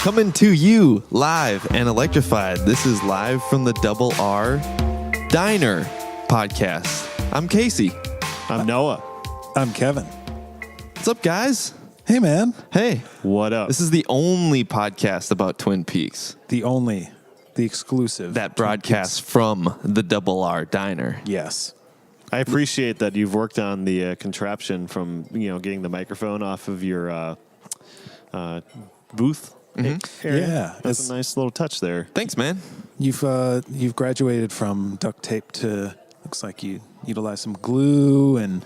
Coming to you live and electrified. This is live from the Double R Diner podcast. I'm Casey. I'm Noah. I'm Kevin. What's up, guys? Hey, man. Hey. What up? This is the only podcast about Twin Peaks The exclusive. that broadcasts from the Double R Diner. Yes. I appreciate that you've worked on the contraption from, getting the microphone off of your booth. Mm-hmm. area. Yeah, That's it's- a nice little touch there. Thanks, man. You've graduated from duct tape to, looks like you utilize some glue and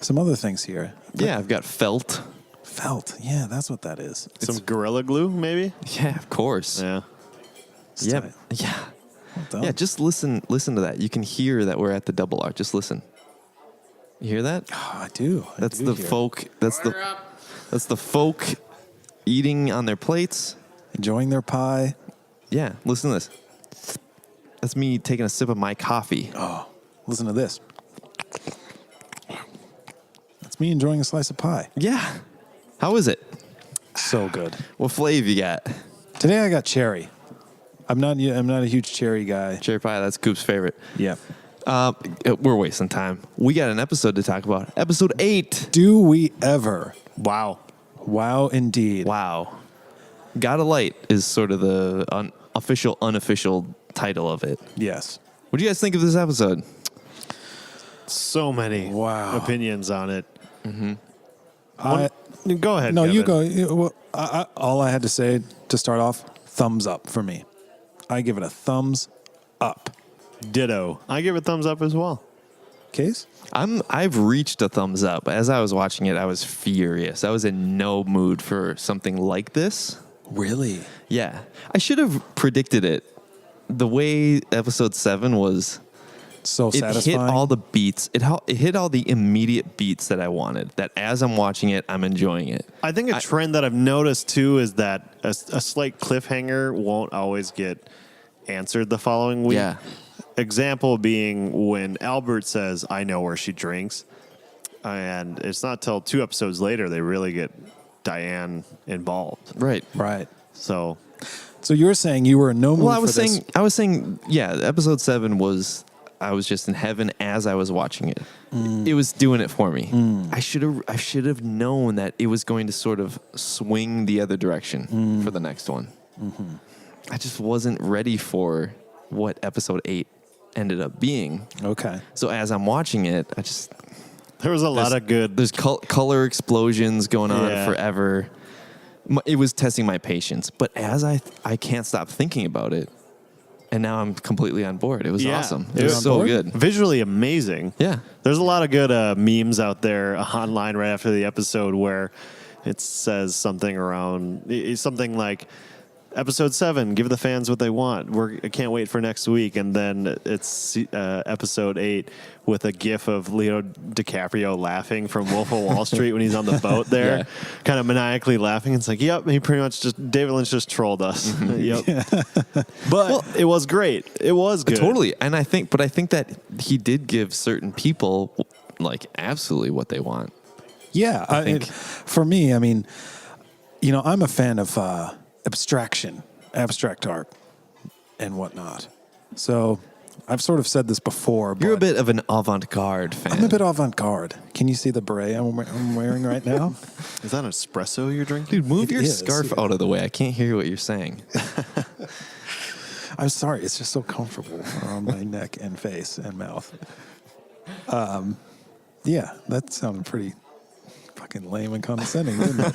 some other things here. Yeah, I've got felt. Felt. Yeah, that's what that is. Some Gorilla Glue, maybe? Yeah, of course. Yeah. It's Yep. tight. Yeah. Well done. Yeah, just listen to that. You can hear that we're at the Double R. Just listen. You hear that? Oh, I do. That's I do the hear it. folk. That's the folk eating on their plates. Enjoying their pie. Yeah, listen to this. That's me taking a sip of my coffee. Oh, listen to this. That's me enjoying a slice of pie. Yeah. How is it? So good. What flavor you got? Today I got cherry. I'm not a huge cherry guy. Cherry pie. That's Coop's favorite. Yeah. We're wasting time. We got an episode to talk about. Episode 8. Do we ever? Wow. Wow, indeed. Wow. Got a Light is sort of the unofficial title of it. Yes. What do you guys think of this episode? So many Wow. opinions on it. I, Go ahead. no, Kevin. you go. Well, all I had to say to start off, thumbs up for me. I give it a thumbs up. Ditto. I give it thumbs up as well. Case? I've reached a thumbs up. As I was watching it, I was furious. I was in no mood for something like this. Really? Yeah. I should have predicted it. The way episode 7 was, So it satisfying. hit all the beats. It hit all the immediate beats that I wanted. That as I'm watching it, I'm enjoying it. I think a trend that I've noticed too is that a slight cliffhanger won't always get answered the following week. Yeah. Example being when Albert says, "I know where she drinks," and it's not till 2 episodes later they really get Diane involved. Right. Right. So So you were saying you were in no mood Well, for this. I was saying, yeah, episode 7 was, I was just in heaven as I was watching it. It was doing it for me. I should have known that it was going to sort of swing the other direction for the next one. I just wasn't ready for what episode 8 ended up being. Okay. So as I'm watching it, there was a lot of good. there's color explosions going on Yeah. forever. It was testing my patience, but as I can't stop thinking about it, and now I'm completely on board. It was Yeah. awesome. It It was was so board? good. Visually amazing. Yeah. There's a lot of good memes out there online right after the episode where it says something something like, "Episode 7, give the fans what they want. I can't wait for next week." And then it's episode 8 with a gif of Leo DiCaprio laughing from Wolf of Wall Street when he's on the boat there, Yeah. kind of maniacally laughing. It's like, yep, he pretty much David Lynch just trolled us. Yep. But it was great. It was good. Totally. And I think that he did give certain people like absolutely what they want. Yeah. I think. for me, I mean, I'm a fan of abstraction, abstract art, and whatnot. So I've sort of said this before, but You're a bit of an avant-garde fan. I'm a bit avant-garde. Can you see the beret I'm wearing right now? Is that an espresso you're drinking? Dude, move It your is, scarf yeah. out of the way. I can't hear what you're saying. I'm sorry. It's just so comfortable around my neck and face and mouth. Yeah, that sounded pretty fucking lame and condescending, didn't it?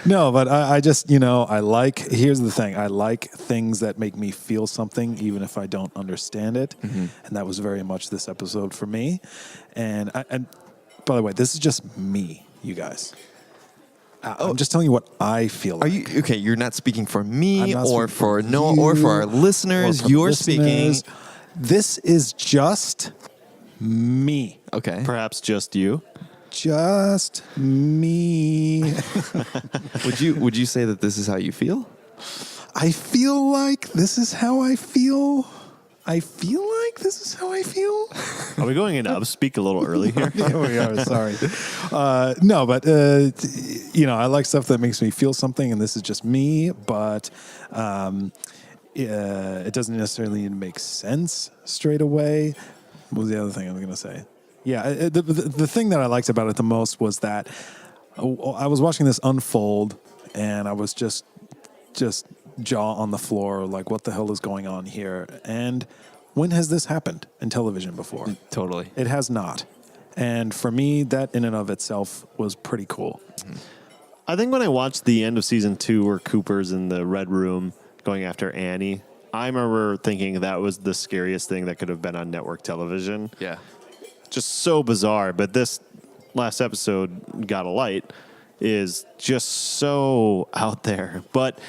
No, but I just, here's the thing. I like things that make me feel something, even if I don't understand it. And that was very much this episode for me. And by the way, this is just me, you guys. I'm just telling you what I feel like. Are you okay? You're not speaking for I'm me not or speaking for for Noah you or for our or listeners. for You're listeners. speaking. This is just me. Okay. Perhaps just you. Just me. Would you say that this is how you feel? I feel like this is how I feel. I feel like this is how I feel. Are we going into upspeak a little early here? Here we are. Sorry. No, but I like stuff that makes me feel something, and this is just me. But it doesn't necessarily need to make sense straight away. What was the other thing I was going to say? Yeah, the thing that I liked about it the most was that I was watching this unfold, and I was just jaw on the floor, like, what the hell is going on here? And when has this happened in television before? Totally. It has not. And for me, that in and of itself was pretty cool. I think when I watched the end of season 2 where Cooper's in the red room going after Annie, I remember thinking that was the scariest thing that could have been on network television. Yeah. Just so bizarre. But this last episode, Got a Light, is just so out there. But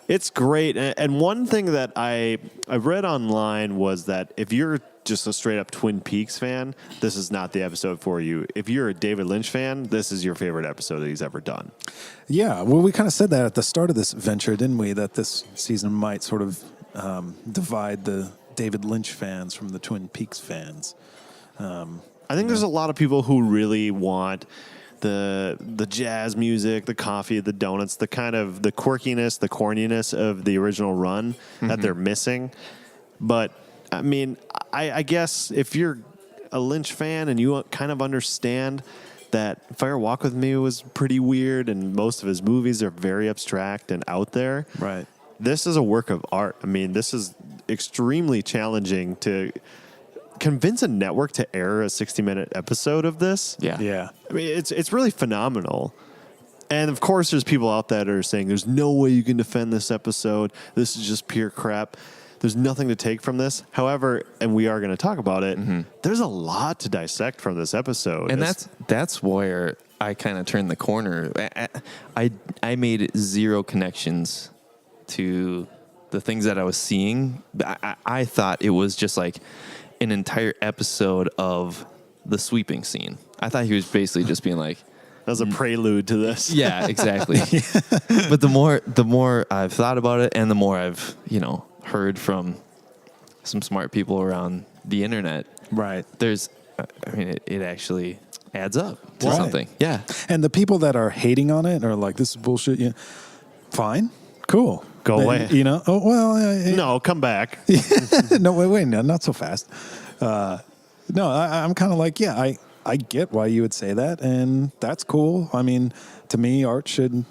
it's great. And one thing that I read online was that if you're just a straight up Twin Peaks fan, this is not the episode for you. If you're a David Lynch fan, this is your favorite episode that he's ever done. Yeah, well, we kind of said that at the start of this venture, didn't we? That this season might sort of divide the David Lynch fans from the Twin Peaks fans. I think there's a lot of people who really want the jazz music, the coffee, the donuts, the kind of the quirkiness, the corniness of the original run that they're missing. But I mean, I guess if you're a Lynch fan and you kind of understand that Fire Walk With Me was pretty weird and most of his movies are very abstract and out there. Right. This is a work of art. I mean, this is extremely challenging to convince a network to air a 60-minute episode of this. Yeah. Yeah. I mean, it's really phenomenal. And of course, there's people out there that are saying there's no way you can defend this episode. This is just pure crap. There's nothing to take from this. However, and we are going to talk about it, there's a lot to dissect from this episode. And that's where I kind of turned the corner. I made zero connections to the things that I was seeing. I thought it was just like an entire episode of the sweeping scene. I thought he was basically just being like, that was a prelude to this. yeah, exactly. But the more I've thought about it, and the more I've heard from some smart people around the internet, Right. it actually adds up to Right. something. Yeah. And the people that are hating on it are like, this is bullshit. Yeah. Fine. Cool. Go Then, away. Oh, well. No, come back. No, wait, no, not so fast. No, I'm kind of like, yeah, I get why you would say that, and that's cool. I mean, to me, art should,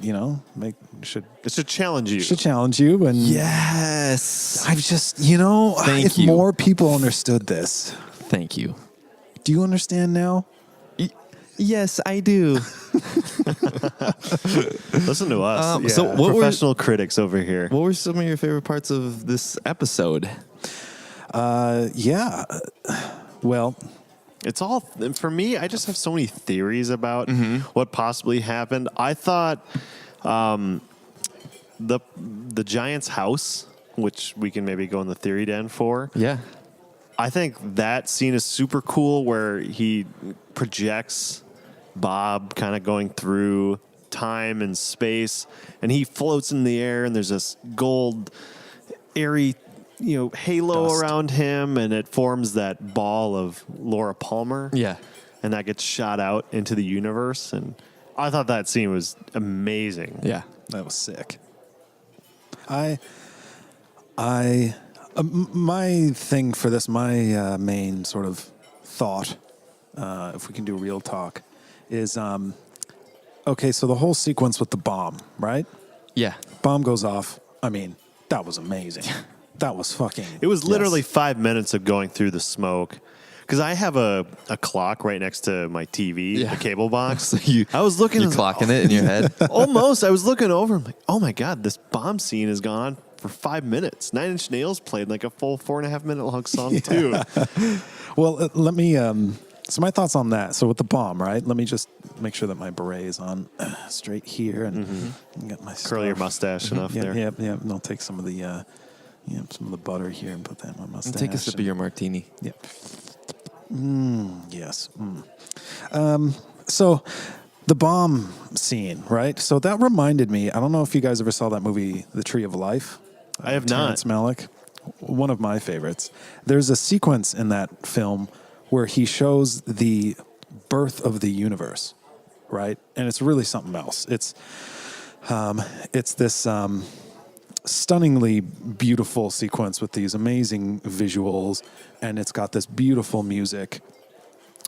It should challenge you. should challenge you. And Yes. I've just, Thank if you. more people understood this, Thank you. do you understand now? Yes, I do. Listen to us. So what were- professional critics over here. What were some of your favorite parts of this episode? Yeah. Well, It's all for me. I just have so many theories about what possibly happened. I thought the Giant's house, which we can maybe go in the theory den for. Yeah. I think that scene is super cool where he projects Bob kind of going through time and space, and he floats in the air, and there's this gold, airy, halo Dust. around him, and it forms that ball of Laura Palmer. Yeah. And that gets shot out into the universe, and I thought that scene was amazing. Yeah. that was sick. My thing for this, my main sort of thought, if we can do real talk, is okay. So the whole sequence with the bomb, right? Yeah. Bomb goes off. I mean, that was amazing. That was fucking. It was literally yes. 5 minutes of going through the smoke. Because I have a clock right next to my TV, Yeah. the cable box. So I was looking. You're clocking it in your head. Almost. I was looking over. I'm like, oh my God, this bomb scene has gone on for 5 minutes. 9 Inch Nails played like a full 4.5 minute long song, too. Well, let me. So my thoughts on that. So with the bomb, right? Let me just make sure that my beret is on straight here and get my Curl your stuff. mustache enough Yeah, there. yeah, yeah. And I'll take some of the, some of the butter here and put that in my mustache. Take a sip of your martini. Yeah. Yes. So the bomb scene, right? So that reminded me. I don't know if you guys ever saw that movie, The Tree of Life. I have not. Terrence Malick, one of my favorites. There's a sequence in that film where he shows the birth of the universe. right? And it's really something else. It's this stunningly beautiful sequence with these amazing visuals, and it's got this beautiful music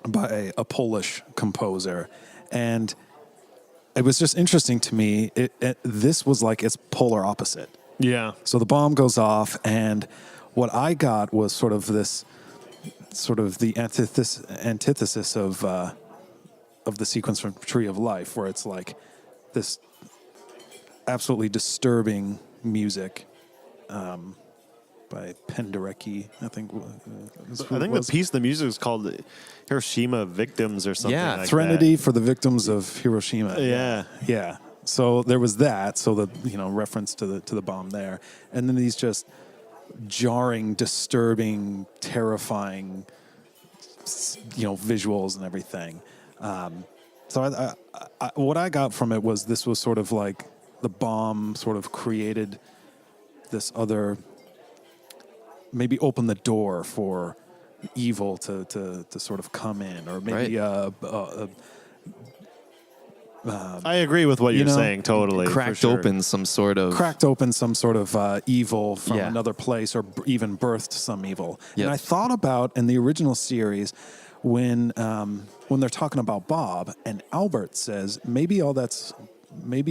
by a Polish composer. And it was just interesting to me. This was like its polar opposite. Yeah. So the bomb goes off, and what I got was sort of the antithesis of the sequence from Tree of Life, where it's like this absolutely disturbing music by Penderecki, I think. The piece of the music is called Hiroshima Victims or something Yeah, like Threnody for the Victims of Hiroshima. Yeah. Yeah. So there was that. So the reference to the bomb there, and then these just jarring, disturbing, terrifying, visuals and everything. So what I got from it was this was sort of like the bomb sort of created this other, maybe open the door for evil to sort of come in, or maybe I agree with what you're know, saying totally. Cracked for sure. open some sort of some sort of evil from Yeah. another place, or even birthed some evil. Yep. And I thought about in the original series when they're talking about Bob, and Albert says maybe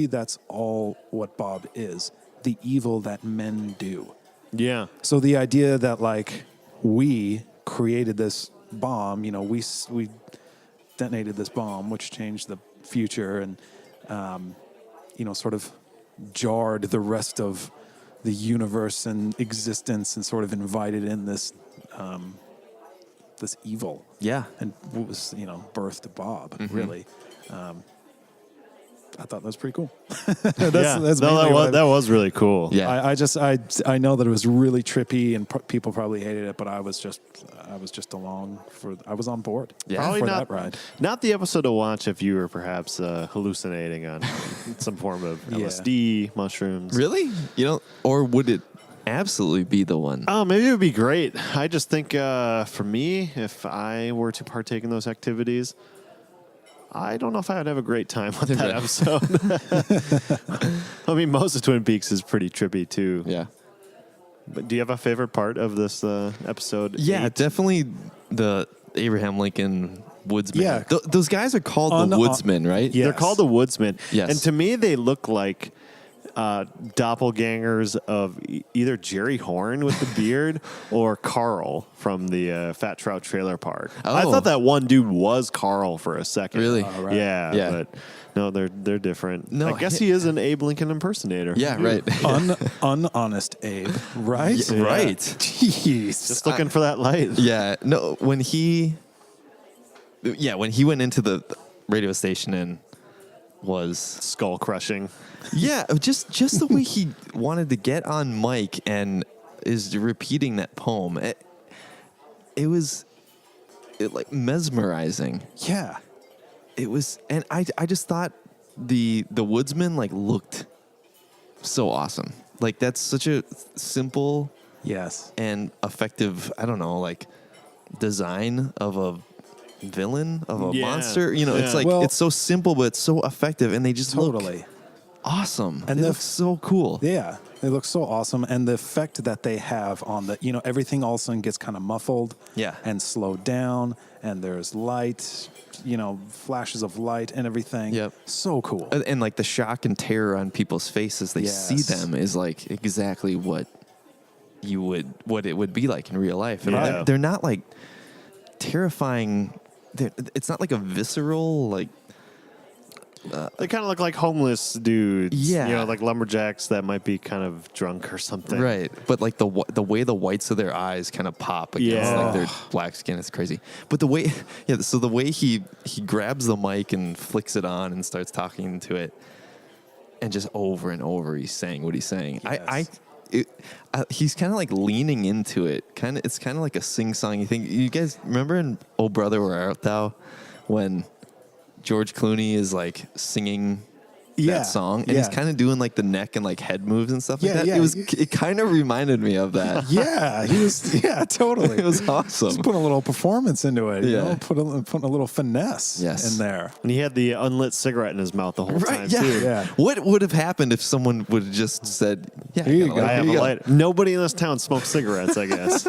that's all what Bob is, the evil that men do. Yeah. So the idea that like we created this bomb, we detonated this bomb, which changed the future and, sort of jarred the rest of the universe and existence, and sort of invited in this evil. Yeah. And what was, birthed Bob, really. I thought that was pretty cool. That's mainly what that was really cool. Yeah. I know that it was really trippy, and people probably hated it, but I was just I was on board. Yeah. Probably for not that ride. Not the episode to watch if you were perhaps hallucinating on some form of Yeah. LSD, mushrooms. Really? Or would it absolutely be the one? Oh, maybe it would be great. I just think for me, if I were to partake in those activities, I don't know if I would have a great time with that episode. I mean, most of Twin Peaks is pretty trippy too. Yeah. But do you have a favorite part of this episode? Yeah, 8? definitely the Abraham Lincoln Woodsman. Yeah. Those guys are called the Woodsmen, right? Yeah. They're called the Woodsmen. Yes. And to me, they look like doppelgangers of either Jerry Horn with the beard or Carl from the Fat Trout Trailer Park. I Oh. thought that one dude was Carl for a second. Really? Right. Yeah, Yeah. but no, they're different. No, I guess he is an Abe Lincoln impersonator. Yeah, right. Unhonest Abe, right? Yeah, right. Jeez. Just looking for that light. Yeah. No, when he went into the radio station and was Skull crushing. yeah, just the way he wanted to get on mic and is repeating that poem. It was like mesmerizing. Yeah. It was, and I just thought the Woodsman like looked so awesome. Like that's such a simple Yes. and effective, I don't know, like design of a villain, of a Yeah, monster. It's yeah. like Well- it's so simple but it's so effective, and they just look Totally. awesome. And They the- look so cool. Yeah, they look so awesome, and the effect that they have on the, everything all of a sudden gets kind of muffled, Yeah. and slowed down, and there's light, flashes of light and everything. Yep. So cool. And like the shock and terror on people's faces they see Yes. them is like exactly what it would be like in real life. And Yeah. they're not like terrifying. It's not like a visceral like. They kind of look like homeless dudes. Yeah. Like lumberjacks that might be kind of drunk or something. Right, but like the way the whites of their eyes kind of pop against Yeah. like their black skin is crazy. But the way, so the way he grabs the mic and flicks it on and starts talking to it, and just over and over he's saying what he's saying. Yes. He's kind of like leaning into it. It's kind of like a sing-songy thing. You guys remember in "Oh Brother, Where Art Thou" when George Clooney is like singing Yeah, that song, and he's yeah. kind of doing like the neck and like head moves and stuff like Yeah, that. yeah. It kind of reminded me of that. Yeah, he was. Yeah, totally. It was awesome. Just put a little performance into it. You Yeah. know, putting a little finesse Yes. in there. And he had the unlit cigarette in his mouth the whole time, Right? Yeah. too. Yeah. What would have happened if someone would have just said, "Yeah, Here you go. I have here a you light. Nobody in this town smokes cigarettes, I guess.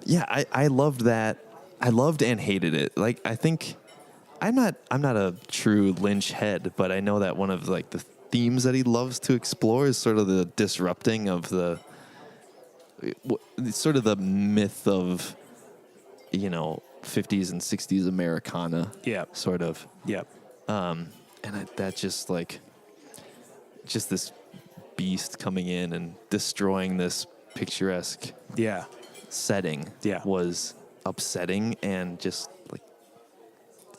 Yeah, I loved that. I loved and hated it. Like, I think I'm not a true Lynch head, but I know that one of like the themes that he loves to explore is sort of the disrupting of sort of the myth of, 50s and 60s Americana. Yeah. Sort of. Yep. That just like, just this beast coming in and destroying this picturesque Yeah. setting Yeah. was upsetting and just like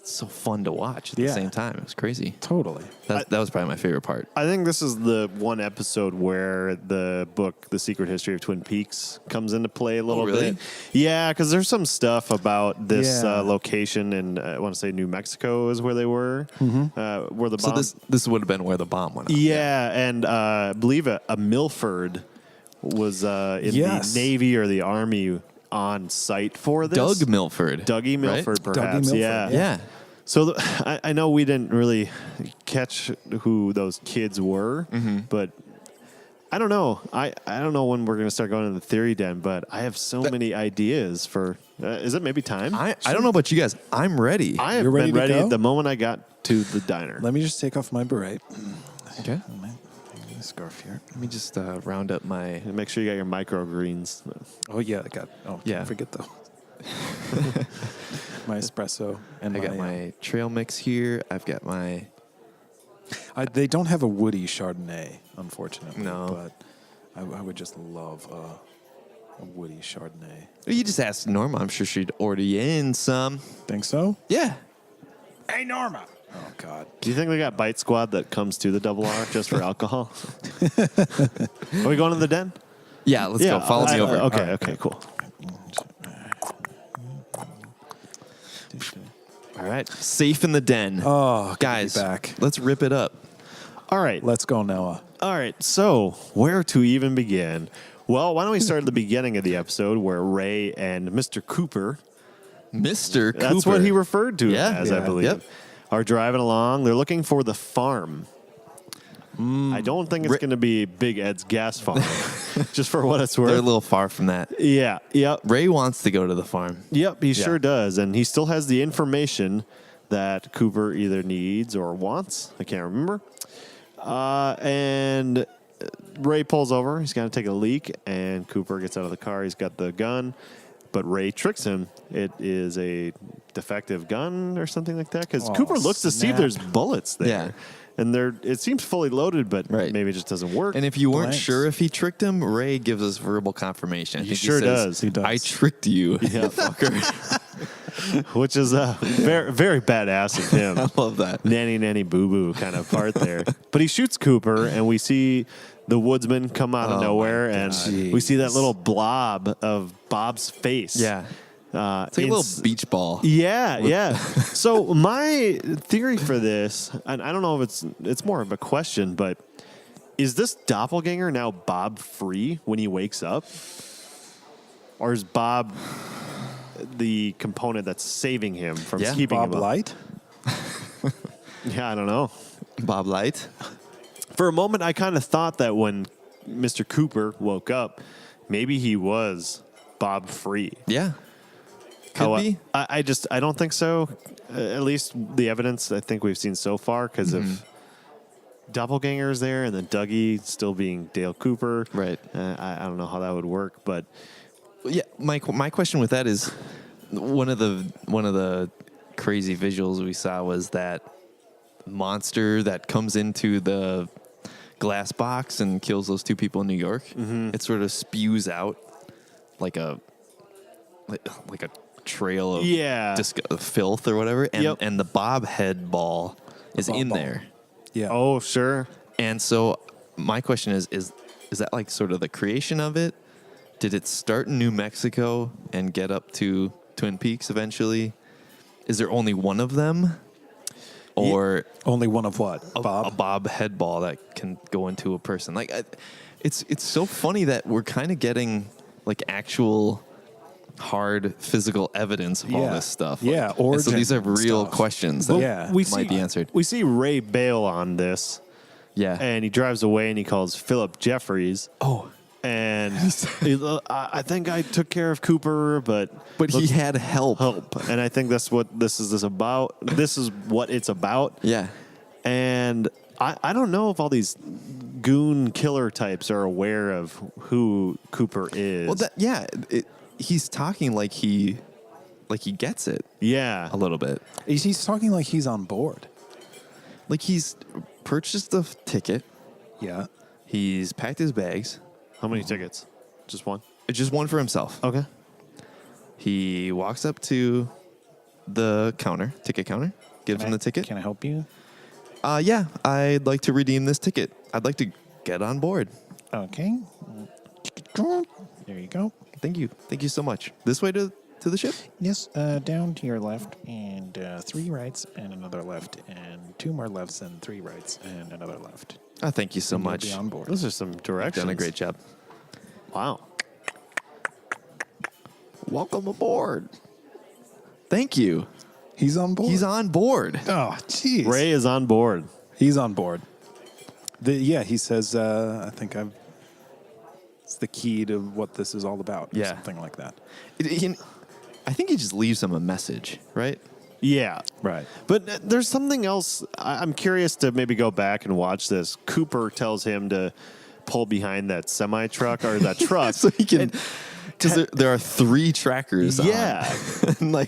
so fun to watch at the Yeah. same time. It was crazy. Totally. That was probably my favorite part. I think this is the one episode where the book, The Secret History of Twin Peaks, comes into play a little really? bit. Yeah, because there's some stuff about this Yeah. Location in, I want to say New Mexico is where they were, where the So bomb. this would have been where the bomb went off. Yeah, and I believe a Milford was in Yes. the Navy or the Army on site for this. Doug Milford. Dougie right? Milford, perhaps. Milford, Yeah. Yeah. So I know we didn't really catch who those kids were, but I don't know. I don't know when we're going to start going to the theory den, but I have so many ideas for. Is it maybe time? I don't know about you guys. I'm ready. I have You're ready been to ready go? the moment I got to the diner. Let me just take off my beret. okay. My scarf here. Let me just round up my. And make sure you got your microgreens. Oh yeah, I got. Oh Yeah. can't forget though. My espresso and I got my trail mix here. I've got my. They don't have a woody Chardonnay, unfortunately. No. But I would just love a woody Chardonnay. You just asked Norma. I'm sure she'd order you in some. Think so? Yeah. Hey Norma. Oh God. Do you think they got Bite Squad that comes to the Double R just for alcohol? Are we going to the den? Yeah. Let's go. Follow me over. Okay, All right. okay, cool. All right. Safe in the den. Oh, good to be guys, back. let's rip it up. All right. Let's go, Noah. All right, so where to even begin? Well, why don't we start at the beginning of the episode where Ray and Mr. Cooper, Mr. Cooper. that's what he referred to it Yeah, as, I yeah, believe, yep. are driving along. They're looking for the farm. I don't think it's going to be Big Ed's gas farm, just for what it's They're a worth. little far from that. Yeah, yep, Ray wants to go to the farm. yep, he sure does. And he still has the information that Cooper either needs or wants. I can't remember. And Ray pulls over. He's going to take a leak, and Cooper gets out of the car. He's got the gun, but Ray tricks him. It is a defective gun or something like that, because Oh, Cooper looks to see if snap. there's bullets there. Yeah. And it seems fully loaded, but Right. maybe it just doesn't work. And if you weren't Blanks. sure if he tricked him, Ray gives us verbal confirmation. I He think sure says, does. He does. I tricked you. Yeah. fucker. Which is very, very badass of him. I love that. Nanny boo boo kind of part there. But he shoots Cooper, and we see the woodsman come out of Oh, nowhere, my and God. we see that Jeez. little blob of Bob's face. Yeah. It's like a ins- little beach ball. Yeah. So my theory for this, and I don't know if it's more of a question, but is this doppelganger now Bob free when he wakes up? Or is Bob the component that's saving him from Yeah. keeping Bob him up? Light. Yeah, I don't know. Bob Light. For a moment, I kind of thought that when Mr. Cooper woke up, maybe he was Bob free. Yeah. Could be. I don't think so. At least the evidence I think we've seen so far, because of doppelgangers there, and then Dougie still being Dale Cooper. Right. I don't know how that would work, but Yeah, my question with that is one of the crazy visuals we saw was that monster that comes into the glass box and kills those two people in New York. It sort of spews out like a trail of Yeah. filth or whatever, and Yep. and the bob head ball is bob in ball. there. Yeah. oh sure, And so my question is that like sort of the creation of it? Did it start in New Mexico and get up to Twin Peaks eventually? Is there only one of them? or Only one of what? a Bob? bob head ball that can go into a person. Like, it's so funny that we're kind of getting like actual hard physical evidence of all Yeah. this stuff. Yeah, Like, and so these are origin real stuff. questions that Yeah. might be answered. We see Ray bail on this, Yeah. and he drives away, and he calls Philip Jeffries. Oh, And I think I took care of Cooper, but he had help. and I think that's what this is about. This is what it's about. Yeah. And I don't know if all these goon killer types are aware of who Cooper is. Well, he's talking like he gets it yeah. a little bit. He's talking like he's on board. Like he's purchased the ticket. Yeah. He's packed his bags. How many tickets? Just one? It's just one for himself. Okay. He walks up to the ticket counter, gives him the ticket. Can I help you? Yeah, I'd like to redeem this ticket. I'd like to get on board. Okay. There you go. Thank you. Thank you so much. This way to the ship? Yes, down to your left, and 3 rights, and another left, and 2 more lefts, and 3 rights, and another left. Oh, thank you so And you'll much. be on board. Those are some directions. Done a great job. Wow. Welcome aboard. Thank you. He's on board. He's on board. Oh, jeez. Ray is on board. He's on board. He says, I think it's the key to what this is all about. Or Yeah. something like that. I think he just leaves him a message, right? Yeah. Right. But there's something else. I'm curious to maybe go back and watch this. Cooper tells him to pull behind that semi truck or that truck. So he can, because there are 3 trackers. Yeah. On.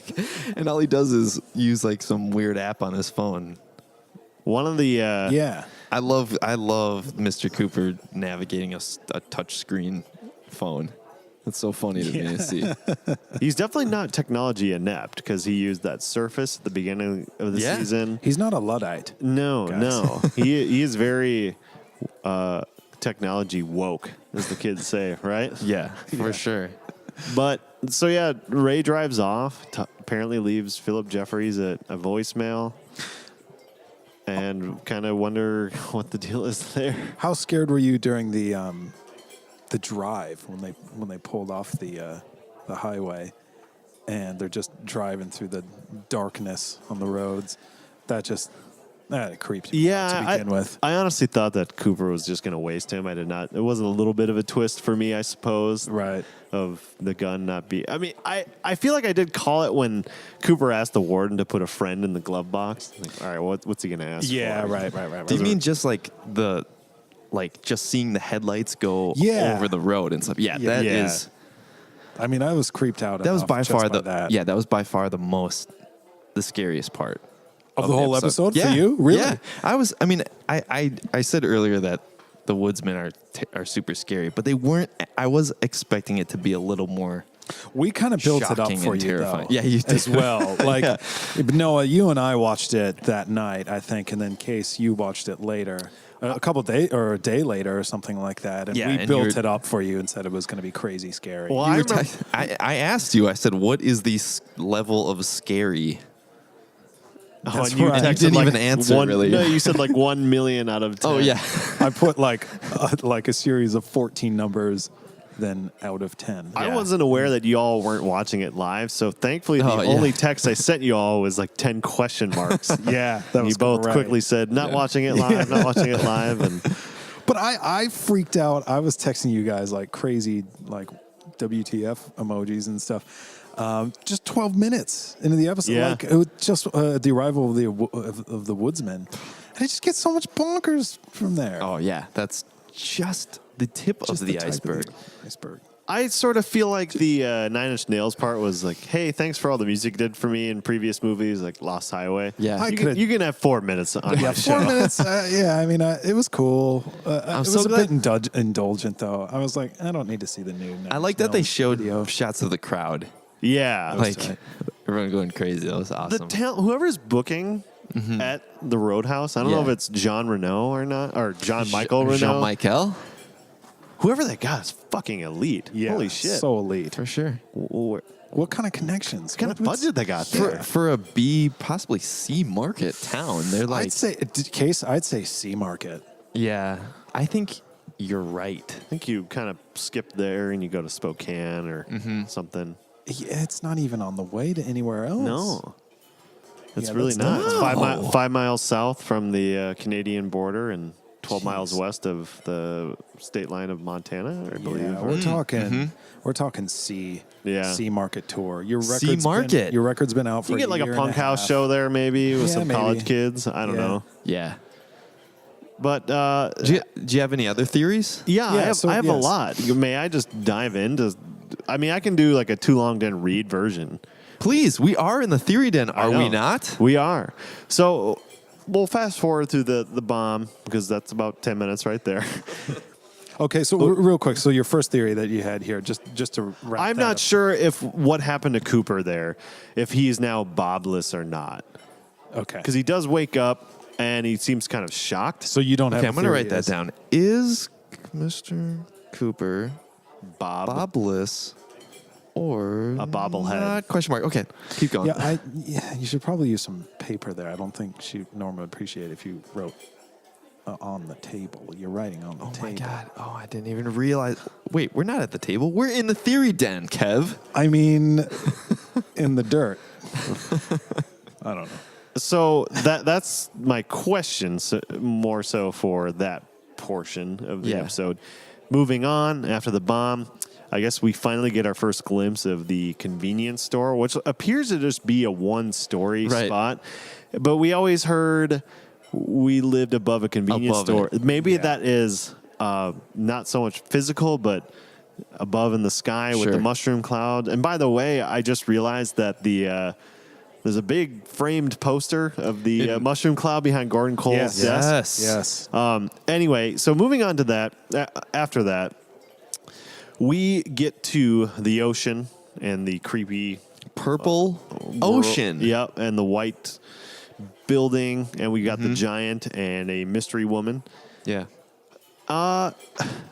and all he does is use like some weird app on his phone. One of the Yeah. I love Mr. Cooper navigating a touch screen phone. It's so funny to me to see. he's definitely not technology inept because he used that Surface at the beginning of the Yeah. season. He's not a Luddite. No, Guys. no. he is very technology woke, as the kids say, right? Yeah, for sure. But so yeah, Ray drives off. Apparently leaves Philip Jeffries a voicemail, and kind of wonder what the deal is there. How scared were you during the drive when they pulled off the highway and they're just driving through the darkness on the roads? That creeped me out to begin with. I honestly thought that Cooper was just going to waste him. I did not. It wasn't a little bit of a twist for me, I suppose. Right. Of the gun not be. I mean, I feel like I did call it when Cooper asked the warden to put a friend in the glove box. Like, all right, what's he going to ask Yeah, for? right. Do you mean just just seeing the headlights go Yeah. over the road and stuff? Yeah, Yeah. that Yeah. is. I mean, I was creeped out. That was enough by just far that. that was by far the scariest part Of the whole episode for Yeah. you? Really? Yeah. I said earlier that the woodsmen are super scary, but they weren't. I was expecting it to be a little more. We kind of built it up Shocking for and you, terrifying. though. Yeah, you as did. well. Like, but Noah, you and I watched it that night, I think, and then Case, you watched it later, a couple days or a day later or something like that, and Yeah, we and built you were- it up for you and said it was going to be crazy scary. Well, You I were remember, I asked you. I said, "What is the level of scary?" That's and you right. You texted didn't like even answer, really. No, you said like 1 million out of 10. Oh yeah, I put like a series of 14 numbers, then out of 10. I Yeah. wasn't aware that y'all weren't watching it live, so thankfully the Oh, yeah. only text I sent you all was like 10 question marks. Yeah, that And was you both correct. quickly said, not Yeah. watching it live, not watching it live. And But I freaked out. I was texting you guys like crazy, like WTF emojis and stuff. Just 12 minutes into the episode, Yeah. like it was just the arrival of the woodsman, and it just gets so much bonkers from there. oh yeah. That's just the tip Just of the type iceberg. Iceberg. I sort of feel like the Nine Inch Nails part was like, hey, thanks for all the music you did for me in previous movies, like Lost Highway. Yeah. You can have 4 minutes on Yeah, my 4 show. minutes. Yeah, I mean, it was cool. It was so a glad- bit indulgent, though. I was like, I don't need to see the new. I like that they Nails showed video. shots of the crowd, Yeah. like tight. everyone going crazy. That was The awesome. whoever's booking at the Roadhouse, I don't know if Yeah. it's John Renault or not, or John Michael Renault. Jean Michael. whoever they got is fucking elite. Yeah, Holy shit. so elite. For sure. What What kind of connections? kind of What's- budget they got For, there? for a B, possibly C market town, they're like, I'd say Case. I'd say C market. yeah, I think you're right. I think you kind of skip there and you go to Spokane or something. Yeah, it's not even on the way to anywhere else. No. It's Yeah, really that's not. not- It's 5 miles south from the Canadian border and 12 miles west of the state line of Montana, I believe. Yeah, we're talking. We're talking C. Yeah. C market tour. Your C record's market. Been, your record's been out for You get like a year punk and house half. show there, maybe, with Yeah, some maybe. college kids. I don't Yeah. know. Yeah. But Do you have any other theories? yeah, Yeah, I have a yes. lot. May I just dive into? I mean, I can do like a too long didn't read version. Please, we are in the theory den, I are we know. not? We are. So we'll fast forward through the bomb because that's about 10 minutes right there. Okay, so real quick. So your first theory that you had here, just to wrap. I'm that not up. sure if what happened to Cooper there, if he's now Bobless or not, Okay. because he does wake up and he seems kind of shocked. So you don't have. Okay, a I'm going to theory write that is- down. Is Mr. Cooper bobless or A bobblehead. not? Question mark. Okay, keep going. Yeah, you should probably use some paper there. I don't think Norma would appreciate if you wrote on the table. You're writing on the Oh table. my God. Oh, I didn't even realize. Wait, we're not at the table. We're in the theory den, Kev. I mean, in the dirt. I don't know. So that's my question, more so for that portion of the Yeah. episode. Moving on, after the bomb, I guess we finally get our first glimpse of the convenience store, which appears to just be a one-story Right. spot. But we always heard we lived above a convenience Above store. it. Maybe Yeah. that is not so much physical, but above in the sky with the Sure. mushroom cloud. And by the way, I just realized that there's a big framed poster of the mushroom cloud behind Gordon Cole's Yes. desk. Yes. Anyway, so moving on to that, after that, we get to the ocean and the creepy Purple ocean. Yep, and the white building, and we got Mm-hmm. the giant and a mystery woman. Yeah.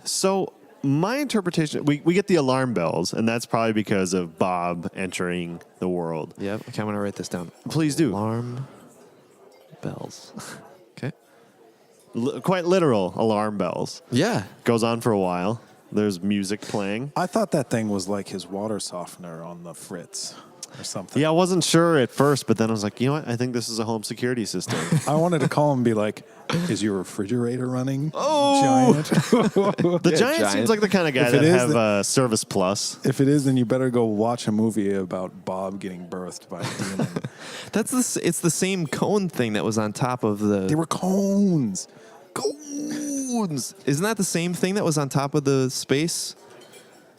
So my interpretation, we get the alarm bells, and that's probably because of Bob entering the world. Yep. Okay, I'm going to write this down. Please do. Alarm bells. Okay. Quite literal alarm bells. Yeah. Goes on for a while. There's music playing. I thought that thing was like his water softener on the Fritz or something. Yeah, I wasn't sure at first, but then I was like, you know what? I think this is a home security system. I wanted to call him and be like, is your refrigerator running? Oh! Giant? The giant Giant. seems like the kind of guy If it that is, have Service Plus. If it is, then you better go watch a movie about Bob getting birthed by a demon. It's the same cone thing that was on top of the They were cones. cones. Isn't that the same thing that was on top of the space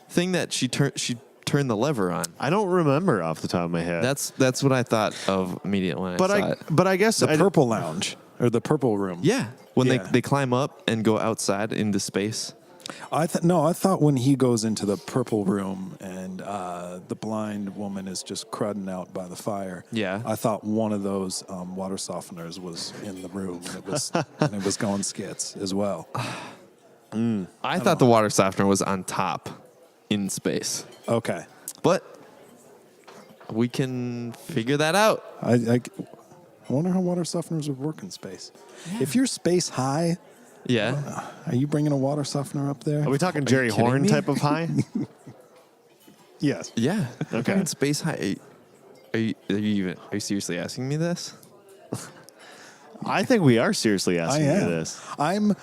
thing that she turned the lever on? I don't remember off the top of my head. That's what I thought of immediately when I saw it. But I guess The purple lounge or the purple room. Yeah, when Yeah. they climb up and go outside into space. I thought when he goes into the purple room and the blind woman is just crudding out by the fire. Yeah. I thought one of those water softeners was in the room and it was going skits as well. I thought the water softener was on top in space, Okay. but we can figure that out. I wonder how water softeners would work in space. If you're space high, Yeah. are you bringing a water softener up there? Are we talking Jerry kidding Horn me? type of high? Yes. Yeah. Okay. In space high. Are you seriously asking me this? I think we are seriously I asking you am. this.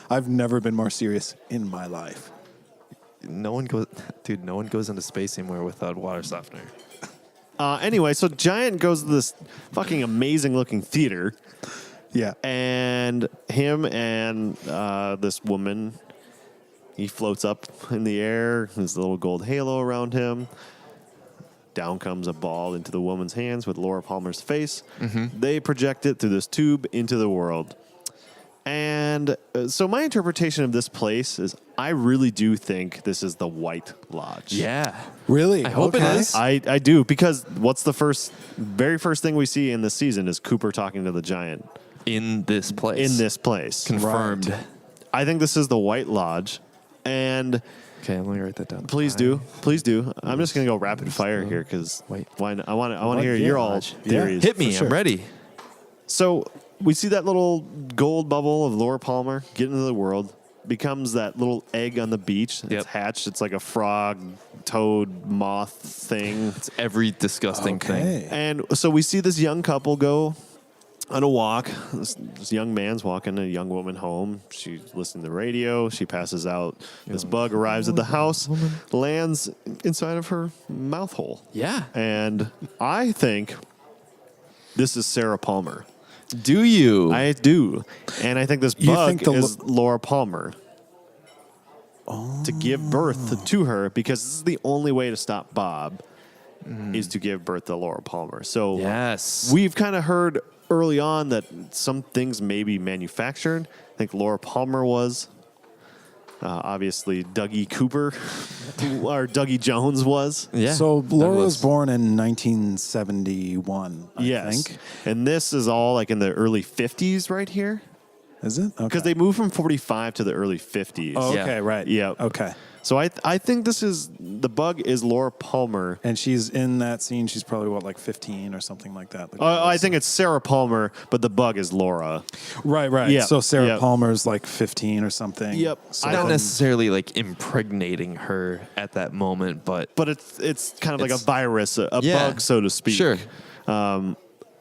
I've never been more serious in my life. No one goes into space anywhere without water softener. Anyway, so Giant goes to this fucking amazing looking theater, Yeah. and him and this woman, he floats up in the air. There's a little gold halo around him. Down comes a ball into the woman's hands with Laura Palmer's face. They project it through this tube into the world. And so my interpretation of this place is I really do think this is the White Lodge. Yeah. Really? I hope it is. I do, because what's the very first thing we see in this season is Cooper talking to the giant In this place. in this place. Confirmed. Right. I think this is the White Lodge, And Okay, let me write that down. please do. I'm just gonna go rapid fire here because Wait. why not? I want to hear your all theories. Hit me. For sure. I'm ready. So we see that little gold bubble of Laura Palmer get into the world, becomes that little egg on the beach. It's Yep. hatched. It's like a frog, toad, moth thing. It's every disgusting thing. Okay. And so we see this young couple go on a walk. This young man's walking a young woman home. She's listening to the radio. She passes out. This bug arrives at the house, lands inside of her mouth hole. Yeah. And I think this is Sarah Palmer. Do you? I do. And I think this You bug think the is Laura Palmer. To give birth to her, because this is the only way to stop Bob, is to give birth to Laura Palmer. So Yes. we've kind of heard early on that some things may be manufactured. I think Laura Palmer was. Obviously, Dougie Cooper or Dougie Jones was. yeah. So Laura Douglas. was born in 1971, I Yes. think. And this is all like in the early 50s right here. Is it? Okay. Because they moved from 45 to the early 50s. Oh, Yeah. okay, right. Yeah. Okay. So I think this is the bug is Laura Palmer. And she's in that scene. She's probably what, like 15 or something like that. I think it's Sarah Palmer, but the bug is Laura. Right, right. Yeah, So Sarah yeah. Palmer's like 15 or something. Yep. So I Not don't necessarily like impregnating her at that moment, but But it's kind of like a It's- virus, a Yeah. bug, so to speak. Sure.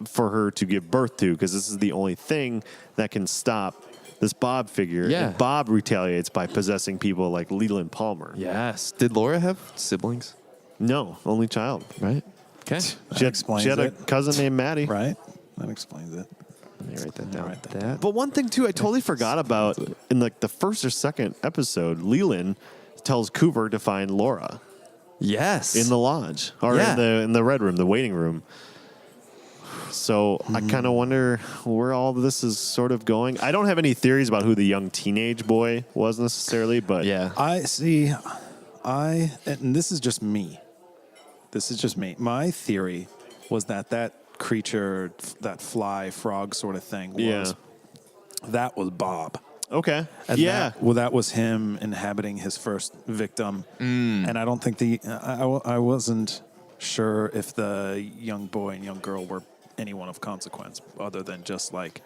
For her to give birth to, because this is the only thing that can stop this Bob figure. Yeah. And Bob retaliates by possessing people like Leland Palmer. yes. Did Laura have siblings? No, only child. Right. Okay. explains she had a it. cousin named Maddie. Right? That explains it. Let me write that down. write that That. But one thing too, I totally forgot about in like the first or second episode, Leland tells Cooper to find Laura Yes. in the lodge or Yeah. in the red room, the waiting room. So I kind of wonder where all of this is sort of going. I don't have any theories about who the young teenage boy was necessarily, but yeah. I see. And this is just me. This is just me. My theory was that creature, that fly frog sort of thing, that was Bob. Okay. And yeah. that was him inhabiting his first victim. And I don't think I wasn't sure if the young boy and young girl were anyone of consequence other than just like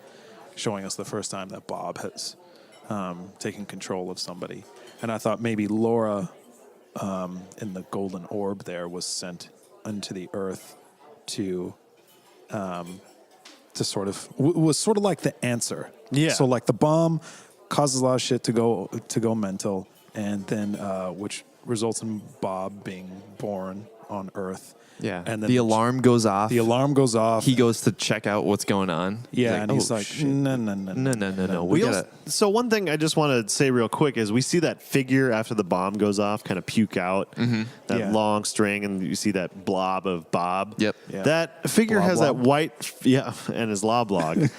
showing us the first time that Bob has taken control of somebody. And I thought maybe Laura in the golden orb there was sent into the earth to sort of was sort of like the answer. Yeah. So like the bomb causes a lot of shit to go mental, and then which results in Bob being born on Earth. Yeah. And then the alarm goes off. The alarm goes off. He goes to check out what's going on. yeah, and he's "Oh, like, shit. no. No. We We also- gotta. so one thing I just want to say real quick is we see that figure after the bomb goes off kind of puke out that Yeah. long string, and you see that blob of Bob. Yep. Yeah. That figure Blob has blob. that white, and his loblog.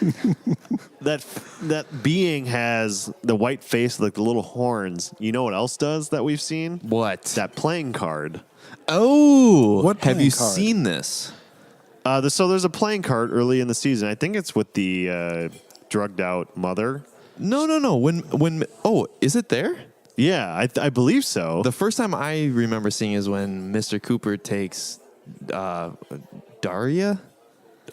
that being has the white face, like the little horns. You know what else does that we've seen? What? That playing card. Oh. What have you playing card? seen this? So there's a playing card early in the season. I think it's with the drugged out mother. No. When oh, is it there? Yeah, I believe so. The first time I remember seeing is when Mr. Cooper takes Daria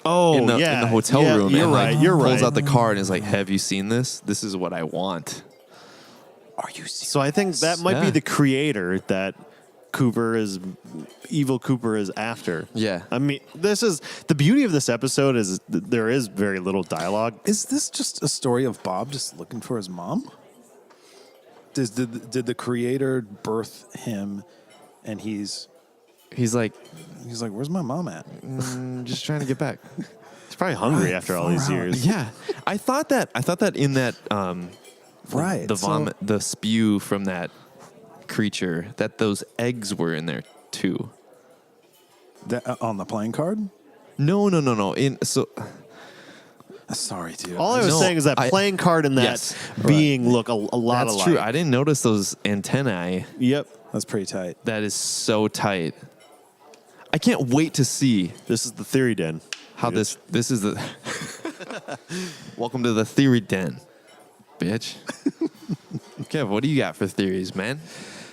oh, in the hotel Yeah, room. You're and right. Like, You're pulls right. out the card and is like, "Have you seen this? This is what I want." Are you serious? So I think that might be Yeah. the creator that evil Cooper is after. Yeah. I mean, this is the beauty of this episode is there is very little dialogue. Is this just a story of Bob just looking for his mom? Did the creator birth him, and he's He's like, where's my mom at? just trying to get back. He's probably hungry after all these far out. years. Yeah, I thought that in that Right. the so- vomit, the spew from that creature, that those eggs were in there too. On the playing card? No. Sorry, dude. All I was No, saying is that playing card and that Yes. being look a lot That's alike. true. I didn't notice those antennae. Yep. That's pretty tight. That is so tight. I can't wait to see This is the theory den. how this is the welcome to the theory den, bitch. Kev, what do you got for theories, man?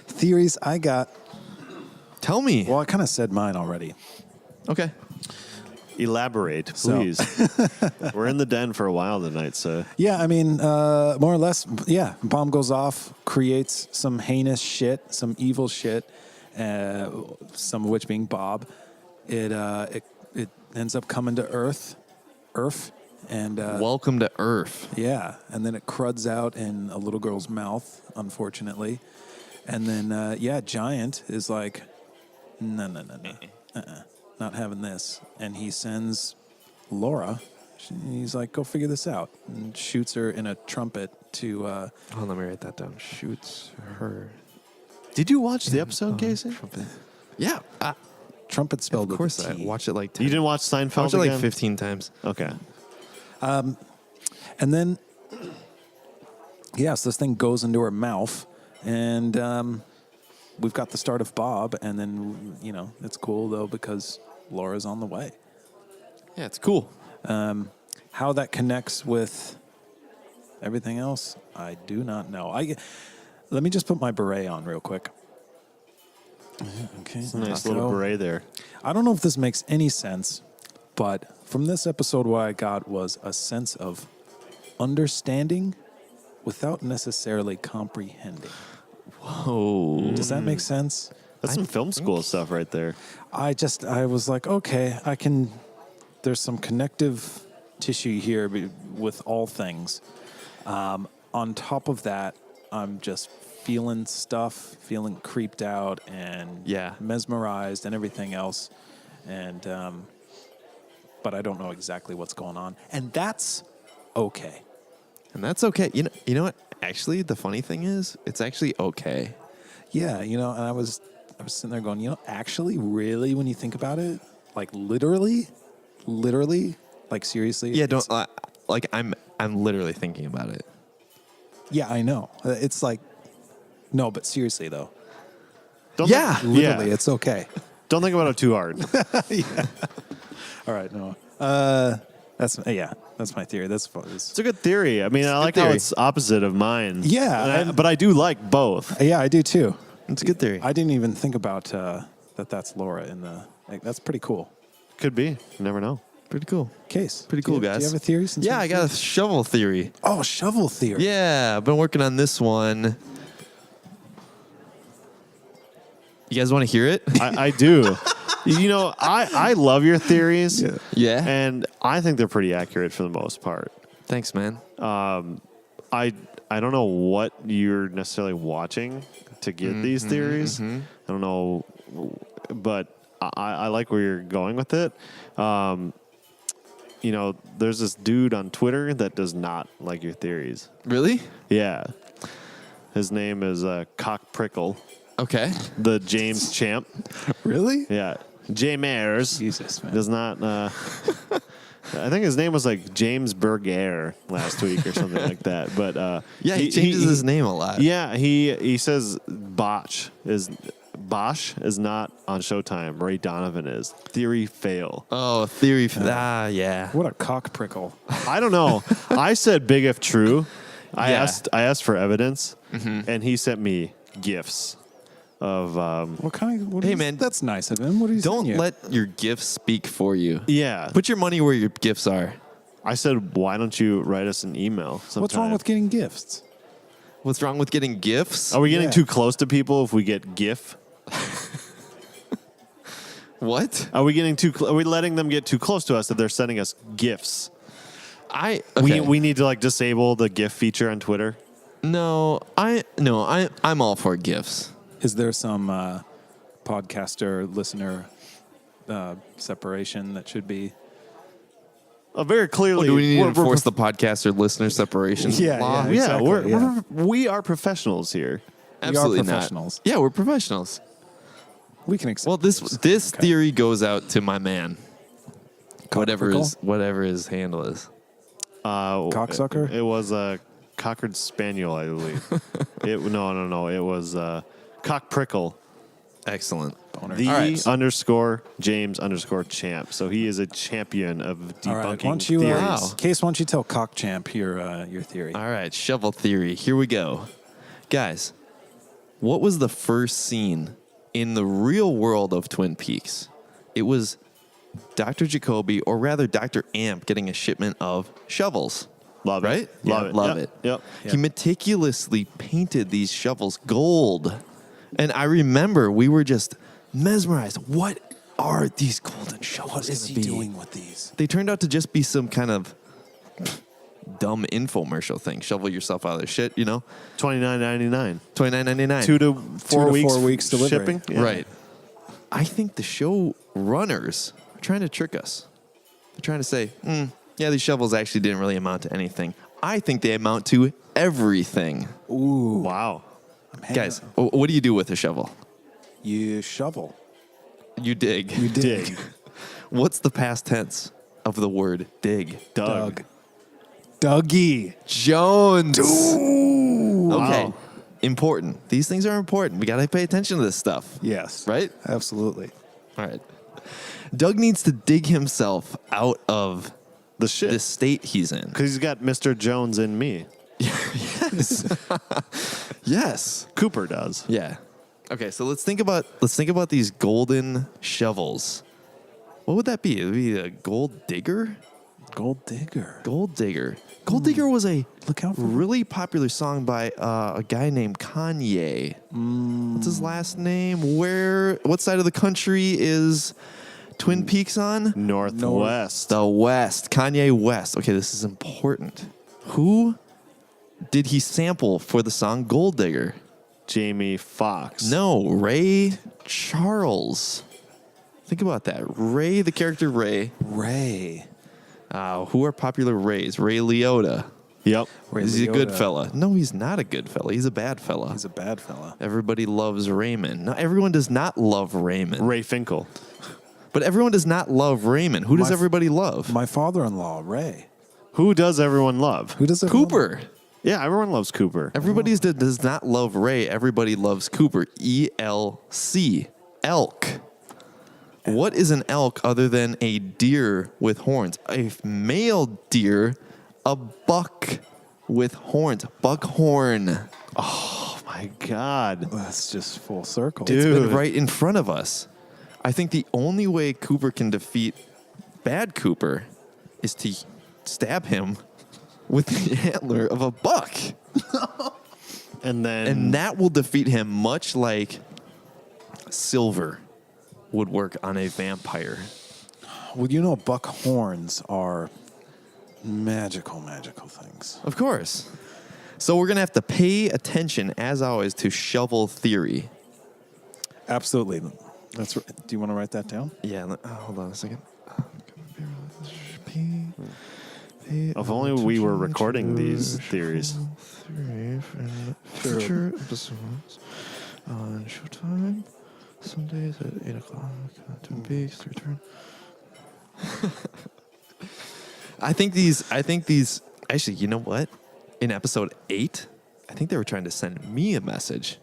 Theories I got. Tell me. Well, I kind of said mine already. Okay. Elaborate, So- please. We're in the den for a while tonight, so Yeah, I mean, more or less, yeah. Bomb goes off, creates some heinous shit, some evil shit, some of which being Bob. It ends up coming to Earth, and Welcome to Earth. yeah, and then it cruds out in a little girl's mouth, unfortunately, and then Giant is like, no, not having this, and he sends Laura. He's like, go figure this out, and shoots her in a trumpet to. Oh, let me write that down. Shoots her. did you watch the episode, Casey? Yeah. Trumpet spelled Of course, with I a T. watched it like 10. You didn't watch I Seinfeld watched it like again? 15 times. Okay. And then, so this thing goes into her mouth, and we've got the start of Bob, and then, it's cool, though, because Laura's on the way. Yeah, it's cool. How that connects with everything else, I do not know. Let me just put my beret on real quick. Okay. It's a nice little beret there. I don't know if this makes any sense, but from this episode, what I got was a sense of understanding without necessarily comprehending. Whoa. Does that make sense? That's some film school stuff right there. I was like, okay, there's some connective tissue here with all things. On top of that, I'm just feeling stuff, feeling creeped out and mesmerized and everything else. And, but I don't know exactly what's going on. And that's okay. And that's okay. You know what? Actually, the funny thing is, it's actually okay. Yeah, and I was sitting there going, actually, really, when you think about it, like literally, like seriously. Yeah, don't like I'm literally thinking about it. Yeah, I know. It's like, no, but seriously though, Don't Yeah. think- literally, it's okay. Don't think about it too hard. All right, no. That's my theory. That's fun. It's a good theory. I mean, I like how theory. it's opposite of mine. Yeah, But I do like both. Yeah, I do too. It's a good theory. I didn't even think about that's Laura in the. That's pretty cool. Could be. You never know. Pretty cool. Case. Pretty cool, Do guys. you have a theory? Since Yeah, I got a shovel theory. Oh, shovel theory. Yeah, I've been working on this one. You guys want to hear it? I do. I love your theories. Yeah. And I think they're pretty accurate for the most part. Thanks, man. I don't know what you're necessarily watching to get these theories. I don't know, but I like where you're going with it. There's this dude on Twitter that does not like your theories. Really? Yeah. His name is Cock Prickle, Okay. the James champ. Really? Yeah. J. Mayers Jesus, man. does not. I think his name was like James Berger last week or something like that. But Yeah, he changes his name a lot. Yeah, he says Bosch is not on Showtime. Ray Donovan is. Theory fail. Oh, theory. Yeah. What a cock prickle. I don't know. I said big if true. I Yeah. asked for evidence, and he sent me gifs of What kind of? Hey, man. That's nice of him. What are you Don't saying? let your gifts speak for you. yeah. Put your money where your gifts are. I said, why don't you write us an email? Sometime? What's wrong with getting gifts? What's wrong with getting gifts? Are we getting Yeah. too close to people if we get GIF? What? Are we getting too? Are we letting them get too close to us if they're sending us gifts? We need to like disable the GIF feature on Twitter. I'm all for gifts. Is there some podcaster listener separation that should be? Very clearly, Do we need to we're enforce the podcast or listener separation Yeah, law? yeah. yeah, Exactly, yeah. we are professionals here. Absolutely not. professionals. Yeah, we're professionals. We can accept. Well, this Okay. theory goes out to my man. Whatever Cockprickle? his handle is. Cocksucker? It was a Cockard Spaniel, I believe. No. It was Cock Prickle. Excellent. Boner. The All right. _James _champ. So he is a champion of debunking All right. Why don't you, theories. Wow. Case? Why don't you tell Cockchamp your theory? All right, shovel theory. Here we go. Guys, what was the first scene in the real world of Twin Peaks? It was Dr. Jacoby, or rather Dr. Amp, getting a shipment of shovels. Love it. Right? Love Yeah, it. love Yep. it. Yep. He meticulously painted these shovels gold. And I remember we were just mesmerized. What are these golden shovels What is gonna he be? doing with these? They turned out to just be some kind of dumb infomercial thing. Shovel yourself out of the shit, you know? $29.99. $29.99. 2 to 4 to weeks. 4 weeks delivery. shipping. Yeah. Right. I think the show runners are trying to trick us. They're trying to say, yeah, these shovels actually didn't really amount to anything. I think they amount to everything. Ooh, Wow. Guys, what do you do with a shovel? you shovel. You dig. You dig. What's the past tense of the word dig? Doug. Dougie. Jones. Ooh. Okay. Wow. Important. These things are important. We got to pay attention to this stuff. Yes. Right? Absolutely. All right. Doug needs to dig himself out of The shit. the state he's in. Because he's got Mr. Jones in me. Yes. Cooper does. Yeah. Okay, so let's think about these golden shovels. What would that be? It would be a gold digger? Gold digger. Gold digger. Gold digger was a Look out for really popular song by a guy named Kanye. What's his last name? What side of the country is Twin Peaks on? Northwest. The West. Kanye West. Okay, this is important. Who did he sample for the song Gold Digger? Jamie Foxx. No, Ray Charles. Think about that. Ray, the character Ray. Ray. Who are popular Rays? Ray Liotta. Yep. Ray Is he a good Liotta. fella? No, he's not a good fella. He's a bad fella. He's a bad fella. Everybody loves Raymond. No, everyone does not love Raymond. Ray Finkel. But everyone does not love Raymond. Who does My- everybody love? My father-in-law, Ray. Who does everyone love? Who does everyone- Cooper. Yeah, everyone loves Cooper. Everybody does not love Ray. Everybody loves Cooper. ELC. Elk. What is an elk other than a deer with horns? A male deer, a buck with horns. Buckhorn. Oh my God. That's just full circle. Dude. It's been right in front of us. I think the only way Cooper can defeat bad Cooper is to stab him with the antler of a buck. And then And that will defeat him much like silver would work on a vampire. Well, you know, buck horns are magical things. Of course. So we're going to have to pay attention, as always, to shovel theory. Absolutely. That's. Do you want to write that down? Yeah, hold on a second. if only we were recording these theories. Future episodes on Showtime. Sundays at 8 o'clock. Twin Peaks return. I think these. Actually, you know what? In episode 8, I think they were trying to send me a message.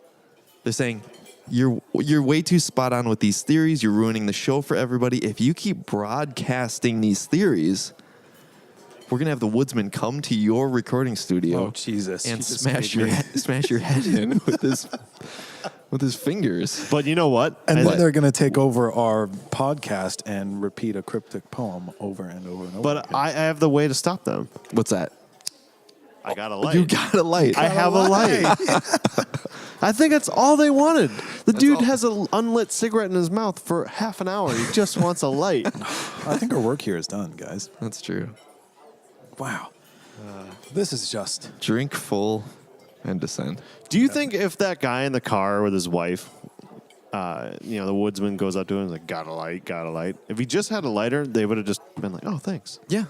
They're saying, You're way too spot on with these theories. You're ruining the show for everybody. If you keep broadcasting these theories, we're gonna have the Woodsman come to your recording studio Jesus! and You just smash made your me- smash your head in with his fingers. But you know what? And I- then they're going to take over our podcast and repeat a cryptic poem over and over and over. but again. I have the way to stop them. What's that? I got a light. You got a light. I have a light. I think that's all they wanted. The dude all. has an unlit cigarette in his mouth for half an hour. He just wants a light. I think our work here is done, guys. That's true. Wow. This is just. Drink full and descend. Do you think if that guy in the car with his wife, the woodsman goes up to him and is like, got a light, got a light. If he just had a lighter, they would have just been like, oh, thanks. Yeah.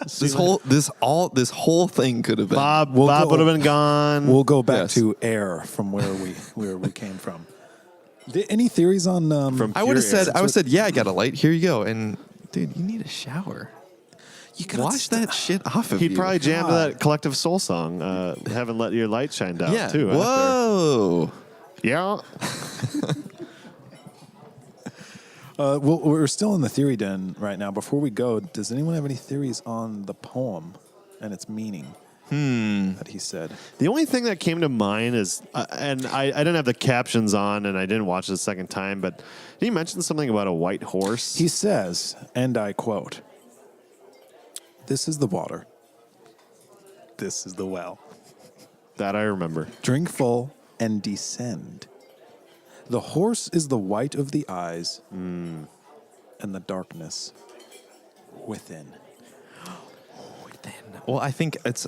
this whole thing could have been. Bob We'll would go- have been gone. We'll go back Yes. to air from where we came from. Any theories on From I would have Pure said, Air. yeah, I got a light. Here you go. And dude, you need a shower. you gotta Wash that shit off of He'd you. probably jam to God. that Collective Soul song, Haven't Let Your Light Shine Down, Yeah. too. after. Whoa. Yeah. Well, we're still in the theory den right now. Before we go, does anyone have any theories on the poem and its meaning? that he said. The only thing that came to mind is, and I didn't have the captions on, and I didn't watch it the second time, but did he mention something about a white horse? He says, and I quote, "This is the water. This is the well. That I remember. Drink full and descend. The horse is the white of the eyes and the darkness within." Well, I think it's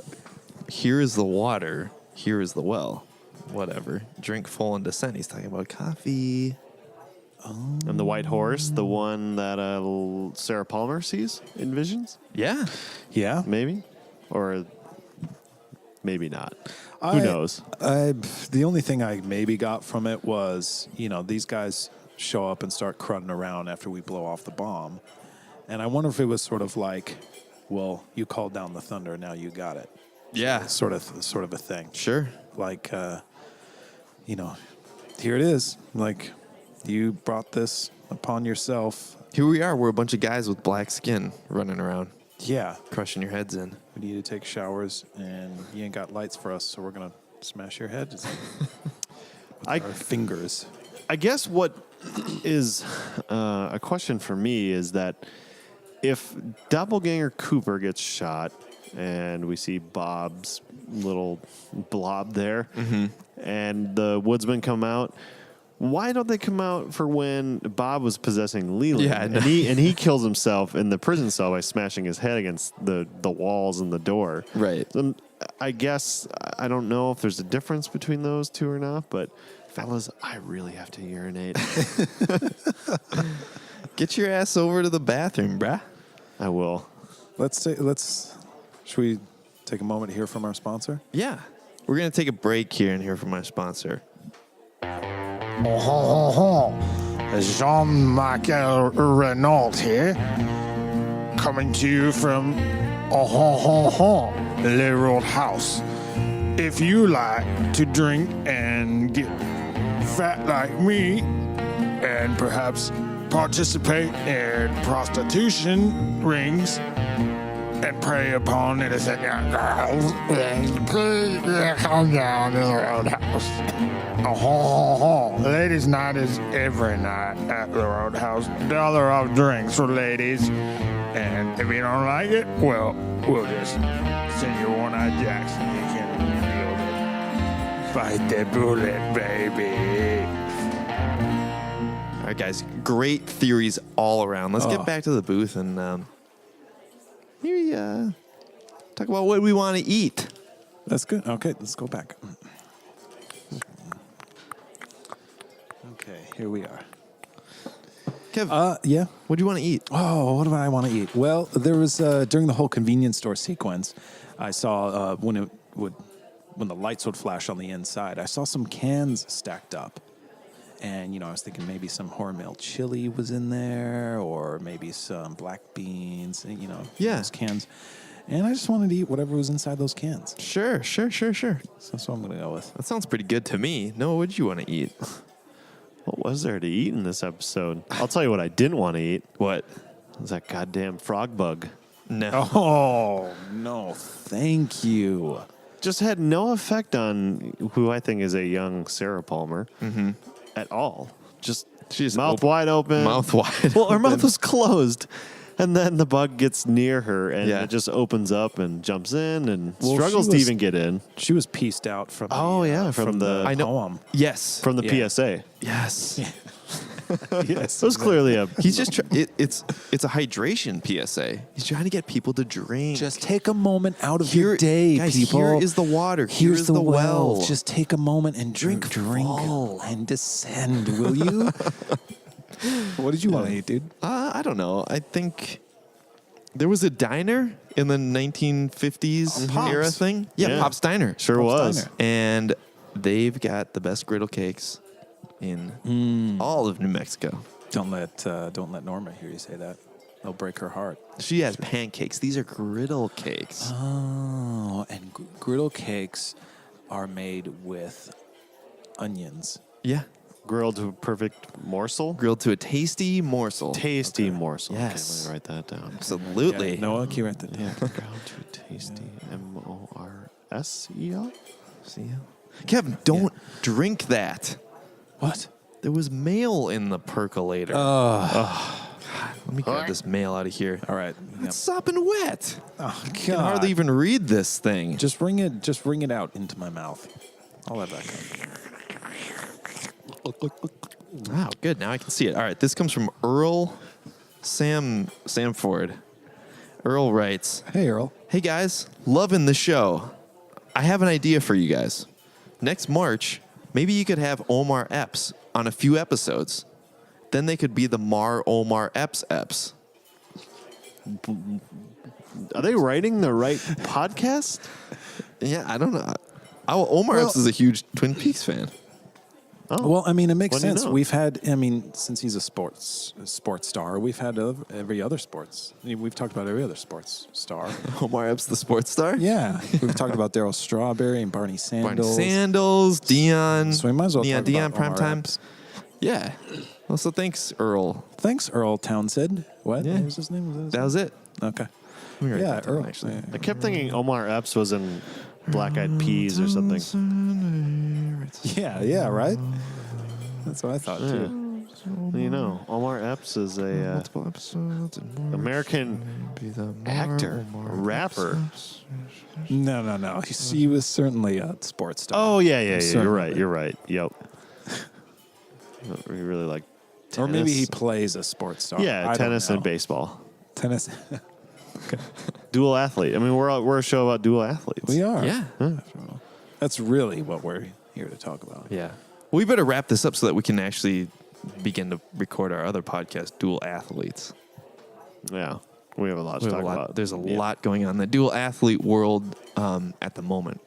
here is the water, here is the well. Whatever. Drink full and descend. He's talking about coffee. And the white horse, the one that Sarah Palmer envisions? Yeah. Yeah. Maybe? Or maybe not. Who knows? The only thing I maybe got from it was, these guys show up and start cruding around after we blow off the bomb. And I wonder if it was sort of like, well, you called down the thunder, now you got it. Yeah. Sort of a thing. Sure. Like, here it is. Like, you brought this upon yourself. Here we are. We're a bunch of guys with black skin running around, Yeah. crushing your heads in. We need to take showers, and you ain't got lights for us, so we're going to smash your head with our fingers. I guess what is a question for me is that if Doppelganger Cooper gets shot and we see Bob's little blob there and the woodsmen come out, why don't they come out for when Bob was possessing Leland? Yeah, and he kills himself in the prison cell by smashing his head against the walls and the door. Right. I guess I don't know if there's a difference between those two or not, but fellas, I really have to urinate. Get your ass over to the bathroom, bruh. I will. Should we take a moment to hear from our sponsor? Yeah. We're going to take a break here and hear from our sponsor. Jean-Michel Renault here, coming to you from Le Roadhouse. If you like to drink and get fat like me, and perhaps participate in prostitution rings and prey upon innocent young girls, please come down to the Roadhouse. Ladies' night is every night at the Roadhouse. $1 off drinks for ladies. And if you don't like it, well, we'll just send you One-Eyed Jackson. You can feel it. Bite the bullet, baby. All right, guys. Great theories all around. Let's get back to the booth and talk about what we want to eat. That's good. Okay, let's go back. Okay, here we are. Kev, Yeah. what do you want to eat? Oh, what do I want to eat? Well, there was during the whole convenience store sequence, I saw when the lights would flash on the inside, I saw some cans stacked up. And, I was thinking maybe some Hormel chili was in there, or maybe some black beans, Yeah. those cans. And I just wanted to eat whatever was inside those cans. Sure. So that's what I'm going to go with. That sounds pretty good to me. Noah, what did you want to eat? What was there to eat in this episode? I'll tell you what I didn't want to eat. What? It was that goddamn frog bug. No. Oh, no, thank you. Just had no effect on who I think is a young Sarah Palmer at all. Just She's mouth wide open. Mouth wide. Well, her open. mouth was closed. And then the bug gets near her and Yeah. it just opens up and jumps in and Well, struggles she to was- even get in She was pieced out from from the- I know. poem. Yes. from the Yeah. PSA. Yes. Yes. It was clearly a He's just it's a hydration PSA. He's trying to get people to drink. Just take a moment out of Here- your day, guys, people. here is the water. Here's Here's the well. Just take a moment and drink full. and descend, will you? What did you want to eat, dude? I don't know. I think there was a diner in the 1950s Pop's. era thing. Yeah, Yeah. Pop's Diner. sure Pop's was. Diner. And they've got the best griddle cakes in all of New Mexico. Don't let Norma hear you say that. They'll break her heart. She has pancakes. These are griddle cakes. Oh, and griddle cakes are made with onions. Yeah. Grilled to a perfect morsel. Grilled to a tasty morsel. Tasty morsel. Yes. Okay, let me write that down. Absolutely. Yeah, Noah, can you write that down? Grilled to a tasty S-E-L? Kevin, don't drink that. What? There was mail in the percolator. God, let me grab this mail out of here. All right. Yep. It's sopping wet. Oh, I can hardly even read this thing. Just wring it out into my mouth. I'll let that go. Wow, good. Now I can see it. All right, this comes from Earl Samford. Earl writes, Hey, Earl. "Hey guys, loving the show. I have an idea for you guys. Next March, maybe you could have Omar Epps on a few episodes. Then they could be the Omar Epps. Are they writing the right podcast? Yeah, I don't know. Omar Epps is a huge Twin Peaks fan. Oh. Well, I mean, it makes What do you sense. know? We've had, since he's a sports star, we've had every other sports. We've talked about every other sports star. Omar Epps, the sports star? Yeah, we've talked about Daryl Strawberry and Barney Sanders. Barney Sandals, Dion. So we might as well talk Dion about Omar Primetime. Epps. Yeah. Well, so thanks, Earl. Thanks, Earl Townsend. What? Yeah. What was his name? That was it. Okay. Let me write Yeah, that down, Earl. actually. I kept thinking Omar Epps was in Black Eyed Peas or something. Yeah, right? That's what I thought, too. You know, Omar Epps is a Multiple episodes. American actor, rapper. No. He was certainly a sports star. Oh, yeah. You're Certainly. right. Yep. We really like tennis. Or maybe he plays a sports star. Yeah, I don't tennis and know. baseball. Tennis. Dual athlete. I mean, we're a show about dual athletes. We are. Yeah. That's really what we're here to talk about. Yeah. We better wrap this up so that we can actually begin to record our other podcast, Dual Athletes. Yeah. We have a lot to We have talk a lot- about. There's a lot going on in the dual athlete world at the moment.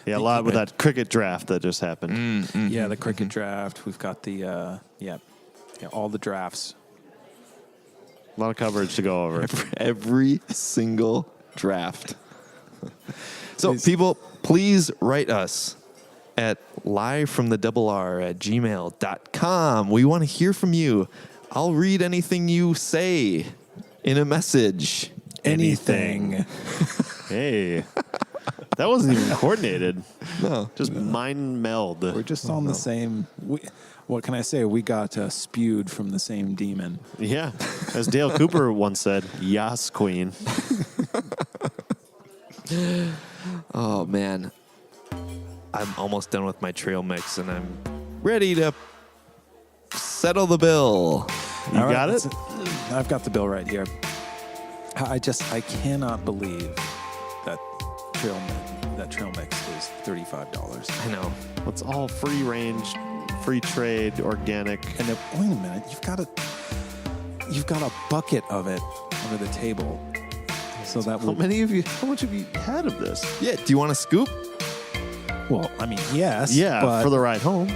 Yeah, a lot with that cricket draft that just happened. Yeah, the cricket draft. We've got the all the drafts. A lot of coverage to go over. Every single draft. So, Please. people, please write us at livefromthedouble@gmail.com. We want to hear from you. I'll read anything you say in a message. Anything. Hey, that wasn't even coordinated. No. Just mind meld. We're just on the same. What can I say? We got spewed from the same demon. Yeah, as Dale Cooper once said, "Yas, Queen." Oh, man. I'm almost done with my trail mix, and I'm ready to settle the bill. You All right, got it? I've got the bill right here. I cannot believe that trail mix is $35. I know. It's all free range, free trade, organic. And then, wait a minute, you've got a bucket of it under the table. So that How would, much have you had of this? Yeah, do you want a scoop? well, I mean, yes. Yeah, but for the ride home.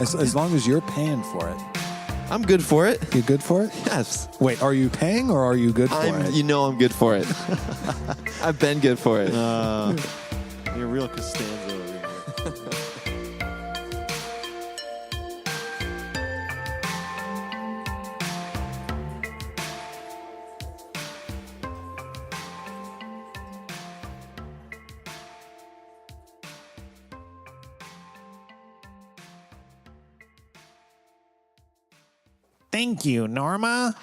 as long as you're paying for it, I'm good for it. you good for it? Yes. Wait, are you paying or are you good for it? I'm good for it. I've been good for it. You're a real Costanza over here. Thank you, Norma.